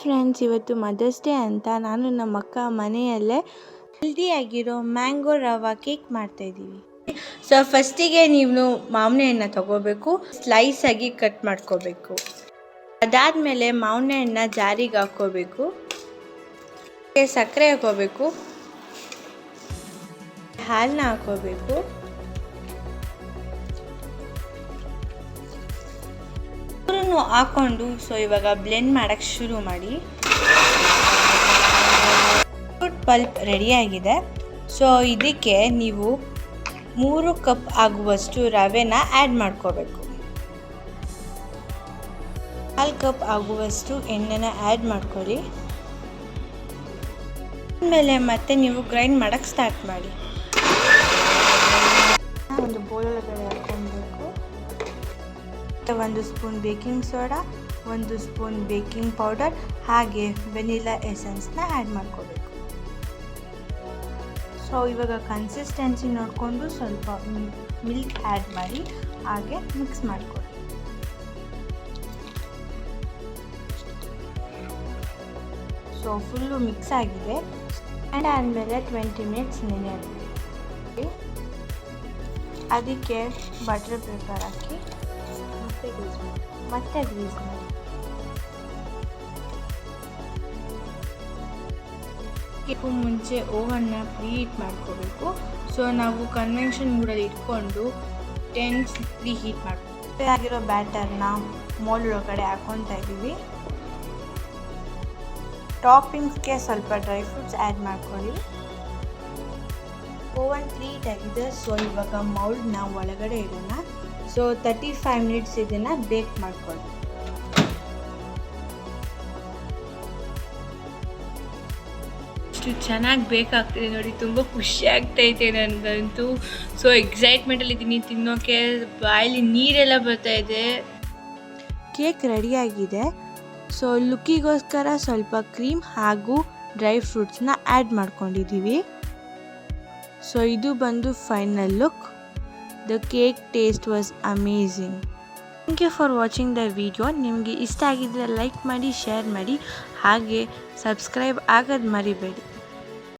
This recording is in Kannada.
ಫ್ರೆಂಡ್ಸ್, ಇವತ್ತು ಮದರ್ಸ್ ಡೇ ಅಂತ ನಾನು ನಮ್ಮ ಅಕ್ಕ ಮನೆಯಲ್ಲೇ ಹೆಲ್ದಿಯಾಗಿರೋ ಮ್ಯಾಂಗೋ ರವಾ ಕೇಕ್ ಮಾಡ್ತಾಯಿದ್ದೀವಿ. ಸೊ ಫಸ್ಟಿಗೆ ನೀವು ಮಾವಿನ ಹಣ್ಣನ್ನ ತಗೋಬೇಕು, ಸ್ಲೈಸ್ ಆಗಿ ಕಟ್ ಮಾಡ್ಕೋಬೇಕು. ಅದಾದಮೇಲೆ ಮಾವಿನ ಹಣ್ಣನ್ನ ಜಾರಿಗೆ ಹಾಕ್ಕೋಬೇಕು, ಸಕ್ಕರೆ ಹಾಕೋಬೇಕು, ಹಾಲನ್ನ ಹಾಕೋಬೇಕು, ಹಾಕೊಂಡು ಸೊ ಇವಾಗ ಬ್ಲೆಂಡ್ ಮಾಡೋಕ್ಕೆ ಶುರು ಮಾಡಿ. ಫ್ರೂಟ್ ಪಲ್ಪ್ ರೆಡಿಯಾಗಿದೆ. ಸೊ ಇದಕ್ಕೆ ನೀವು 3 ಕಪ್ ಆಗುವಷ್ಟು ರವೆನ ಆ್ಯಡ್ ಮಾಡ್ಕೋಬೇಕು. 4 ಕಪ್ ಆಗುವಷ್ಟು ಎಣ್ಣೆನ ಆ್ಯಡ್ ಮಾಡ್ಕೊಳ್ಳಿ. ಆಮೇಲೆ ಮತ್ತೆ ನೀವು ಗ್ರೈಂಡ್ ಮಾಡೋಕ್ಕೆ ಸ್ಟಾರ್ಟ್ ಮಾಡಿ. ಒಂದು ಬೌಲ್ ಒಳಗಡೆ ಹಾಕ್ಕೊಬೇಕು. 1 spoon baking soda, 1 spoon baking powder, ಹಾಗೆ ವೆನಿಲಾ ಎಸೆನ್ಸ್ನ ಆ್ಯಡ್ ಮಾಡ್ಕೋಬೇಕು. ಸೊ ಇವಾಗ ಕನ್ಸಿಸ್ಟೆನ್ಸಿ ನೋಡಿಕೊಂಡು ಸ್ವಲ್ಪ ಮಿಲ್ಕ್ ಆ್ಯಡ್ ಮಾಡಿ ಹಾಗೆ ಮಿಕ್ಸ್ ಮಾಡ್ಕೊಳ್ಳಿ. ಸೊ ಫುಲ್ಲು ಮಿಕ್ಸ್ ಆಗಿದೆ. ಆ್ಯಂಡ್ ಆದಮೇಲೆ 20 ಮಿನಿಟ್ಸ್ ನೆನೆಯಬೇಕು. ಅದಕ್ಕೆ ಬಟರ್ ಪೇಪರ್ ಹಾಕಿ ಮತ್ತೆ ಗ್ರೀಸ್ ಮಾಡಿ. ಇದಕ್ಕೂ ಮುಂಚೆ ಓವನ್ನ ಪ್ರೀಹೀಟ್ ಮಾಡ್ಕೋಬೇಕು. ಸೊ ನಾವು ಕನ್ವೆನ್ಷನ್ ಮೂಡಲ್ಲಿ ಇಟ್ಕೊಂಡು 10 ಪ್ರೀಹೀಟ್ ಮಾಡ್ತೀವಿ. ಆಗಿರೋ ಬ್ಯಾಟರ್ನ ಮೋಲ್ಡ್ ಒಳಗಡೆ ಹಾಕ್ಕೊತಾ ಇದ್ದೀವಿ. ಟಾಪಿಂಗ್ಸ್ಗೆ ಸ್ವಲ್ಪ ಡ್ರೈ ಫ್ರೂಟ್ಸ್ ಆ್ಯಡ್ ಮಾಡ್ಕೊಳ್ಳಿ. ಓವನ್ ಪ್ರೀಹೀಟ್ ಆಗಿದೆ. ಸೊ ಇವಾಗ ಮೌಲ್ಡ್ನ ಒಳಗಡೆ ಇಡೋಣ. ಸೊ 35 ಮಿನಿಟ್ಸ್ ಇದನ್ನು ಬೇಕ್ ಮಾಡ್ಕೊಳ್ಳಿ. ಇಷ್ಟು ಚೆನ್ನಾಗಿ ಬೇಕಾಗ್ತಿದೆ ನೋಡಿ, ತುಂಬ ಖುಷಿ ಆಗ್ತೈತೆ ನನಗಂತೂ. ಸೊ ಎಕ್ಸೈಟ್ಮೆಂಟಲ್ಲಿದ್ದೀನಿ, ತಿನ್ನೋಕ್ಕೆ ಬಾಯಲ್ಲಿ ನೀರೆಲ್ಲ ಬರ್ತಾಯಿದೆ. ಕೇಕ್ ರೆಡಿಯಾಗಿದೆ. ಸೊ ಲುಕ್ಕಿಗೋಸ್ಕರ ಸ್ವಲ್ಪ ಕ್ರೀಮ್ ಹಾಗೂ ಡ್ರೈ ಫ್ರೂಟ್ಸ್ನ ಆ್ಯಡ್ ಮಾಡ್ಕೊಂಡಿದ್ದೀವಿ. ಸೊ ಇದು ಬಂದು final look. The cake taste was amazing. Thank you for watching the video. ನಿಮಗೆ ಇಷ್ಟ ಆಗಿದ್ರೆ ಲೈಕ್ ಮಾಡಿ, ಶೇರ್ ಮಾಡಿ, ಹಾಗೆ ಸಬ್ಸ್ಕ್ರೈಬ್ ಆಗೋದು ಮರಿಬೇಡಿ.